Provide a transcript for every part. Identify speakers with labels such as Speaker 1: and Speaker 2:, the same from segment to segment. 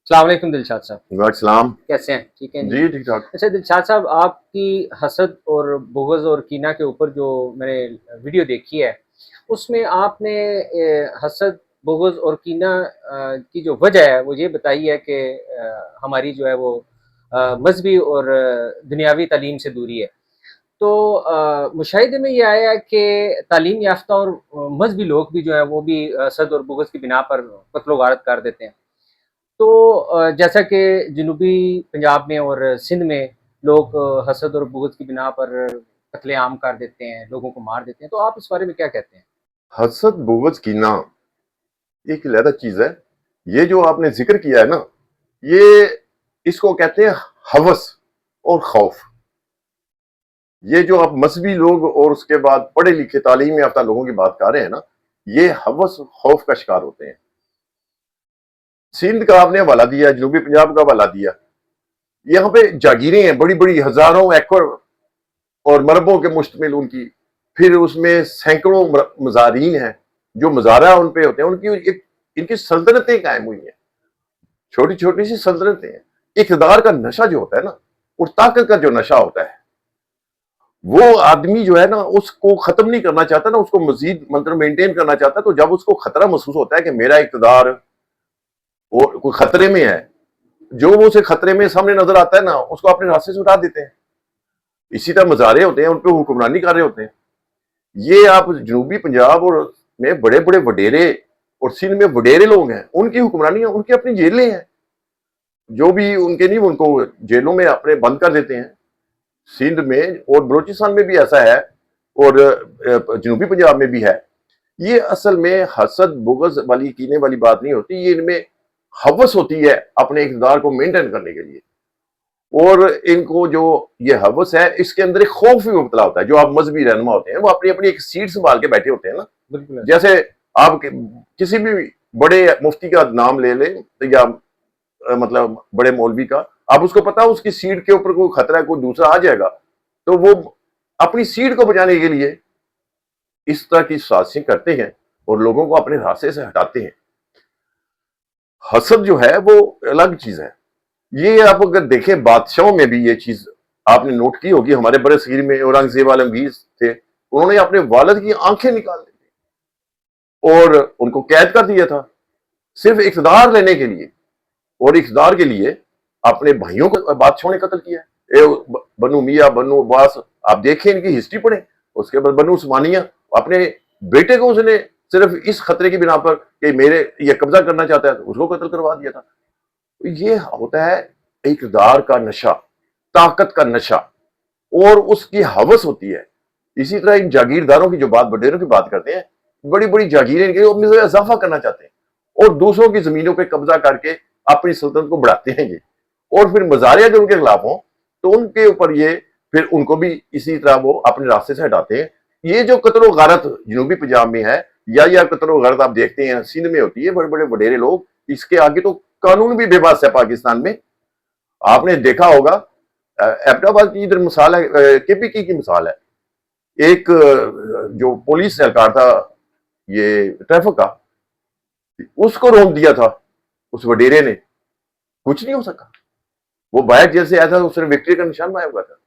Speaker 1: अस्सलाम वालेकुम दिलशाद साहब।
Speaker 2: वालेकुम।
Speaker 1: कैसे हैं? ठीक हैं जी।
Speaker 2: जी ठीक ठाक।
Speaker 1: अच्छा दिलशाद साहब, आपकी हसद और बुग़्ज़ और कीना के ऊपर जो मैंने वीडियो देखी है, उसमें आपने हसद, बुग़्ज़ और कीना की जो वजह है वो ये बताई है कि हमारी जो है वो मज़हबी और दुनियावी तालीम से दूरी है। तो मुशाहिदे में ये आया है कि तालीम याफ़्ता और मज़हबी लोग भी जो है वो भी हसद और बुग़्ज़ की बिना पर क़त्ल व ग़ारत कर देते हैं। तो जैसा कि जनूबी पंजाब में और सिंध में लोग हसद और बुग़्ज़ की बिना पर कत्ले-आम कर देते हैं, लोगों को मार देते हैं, तो आप इस बारे में क्या कहते हैं?
Speaker 2: हसद बुग़्ज़ कीना एक अलग चीज है। ये जो आपने जिक्र किया है ना, ये इसको कहते हैं हवस और खौफ। ये जो आप मजहबी लोग और उसके बाद पढ़े लिखे तालीम याफ्ता लोगों की बात कर रहे हैं ना, ये हवस खौफ का शिकार होते हैं। सिंध का आपने हवाला दिया, जनूबी पंजाब का हवाला दिया, यहाँ पे जागीरें हैं बड़ी बड़ी, हजारों एकड़ और मरबों के मुश्तमिल उनकी, फिर उसमें सैकड़ों मज़ारीन हैं, जो मज़ारा उन पे होते हैं, उनकी एक इनकी सल्तनतें कायम हुई हैं, छोटी छोटी सी सल्तनतें हैं। इक़्तिदार का नशा जो होता है ना, और ताकत का जो नशा होता है, वो आदमी जो है ना उसको खत्म नहीं करना चाहता ना, उसको मजीद मतलब मेंटेन करना चाहता है। तो जब उसको खतरा महसूस होता है कि मेरा इक़्तिदार और कोई खतरे में है, जो वो उसे खतरे में सामने नजर आता है ना, उसको अपने रास्ते से उठा देते हैं। इसी तरह मज़ारे होते हैं, उन पर हुक्मरानी कर रहे होते हैं। ये आप जनूबी पंजाब और में बड़े बड़े वडेरे और सिंध में वडेरे लोग हैं, उनकी हुक्मरानी है, उनकी अपनी जेलें हैं, जो भी उनके नहीं उनको जेलों में अपने बंद कर देते हैं। सिंध में और बलोचिस्तान में भी ऐसा है, और जनूबी पंजाब में भी है। ये असल में हसद बुग़्ज़ वाली कीने वाली बात नहीं होती, ये इनमें हवस होती है अपने इक़्तिदार को मेंटेन करने के लिए। और इनको जो ये हवस है, इसके अंदर एक खौफ भी मुबतला होता है। जो आप मजहबी रहनुमा होते हैं, वो अपनी अपनी एक सीट संभाल के बैठे होते हैं ना।
Speaker 1: बिल्कुल।
Speaker 2: जैसे आप किसी भी बड़े मुफ्ती का नाम ले लें, या मतलब बड़े मौलवी का, आप उसको पता है उसकी सीट के ऊपर कोई खतरा है, कोई दूसरा आ जाएगा, तो वो अपनी सीट को बचाने के लिए इस तरह की साजिशें करते हैं और लोगों को अपने रास्ते से हटाते हैं। हसद जो है वो अलग चीज है। ये आप अगर देखें, बादशाहों में भी ये चीज आपने नोट की होगी। हमारे बड़े सगीर में औरंगजेब आलमगीर थे, उन्होंने अपने वालिद की आंखें निकाल दी थी और उनको कैद कर दिया था, सिर्फ इक़्तिदार लेने के लिए। और इक़्तिदार के लिए अपने भाइयों को बादशाहों ने कत्ल किया है। बनु मियां, बनु अब्बास, आप देखें इनकी हिस्ट्री पढ़ें। उसके बाद बनु उस्मानिया, अपने बेटे को उसने सिर्फ इस खतरे की बिना पर कि मेरे ये कब्जा करना चाहता है, तो उसको कत्ल करवा दिया था। ये होता है इक़्तिदार का नशा, ताकत का नशा, और उसकी हवस होती है। इसी तरह इन जागीरदारों की जो बात, वडेरों की बात करते हैं, बड़ी बड़ी जागीरें इनके अपने से इजाफा करना चाहते हैं और दूसरों की जमीनों पे कब्जा करके अपनी सल्तनत को बढ़ाते हैं ये। और फिर मज़ारिया जो उनके खिलाफ हों, तो उनके ऊपर ये फिर उनको भी इसी तरह वो अपने रास्ते से हटाते हैं। ये जो कत्ल गारत जनूबी पंजाब में है, या कत्ल गारत आप देखते हैं सिंध में होती है, बड़े बड़े वडेरे लोग, इसके आगे तो कानून भी बेबस है पाकिस्तान में। आपने देखा होगा, एबटाबाद की इधर मिसाल है, केपीकी की मिसाल है। एक जो पुलिस एहलकार था ये ट्रैफिक का, उसको रोक दिया था उस वडेरे ने, कुछ नहीं हो सका। वो बाहर जेल से आया था, उसने विक्ट्री का निशान बनाया हुआ था।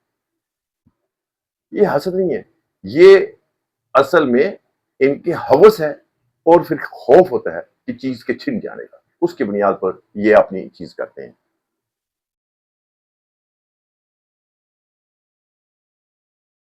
Speaker 2: ये हसद नहीं है, ये असल में इनकी हवस है, और फिर खौफ होता है कि चीज के छिन जाने का। उसकी बुनियाद पर ये अपनी चीज करते हैं।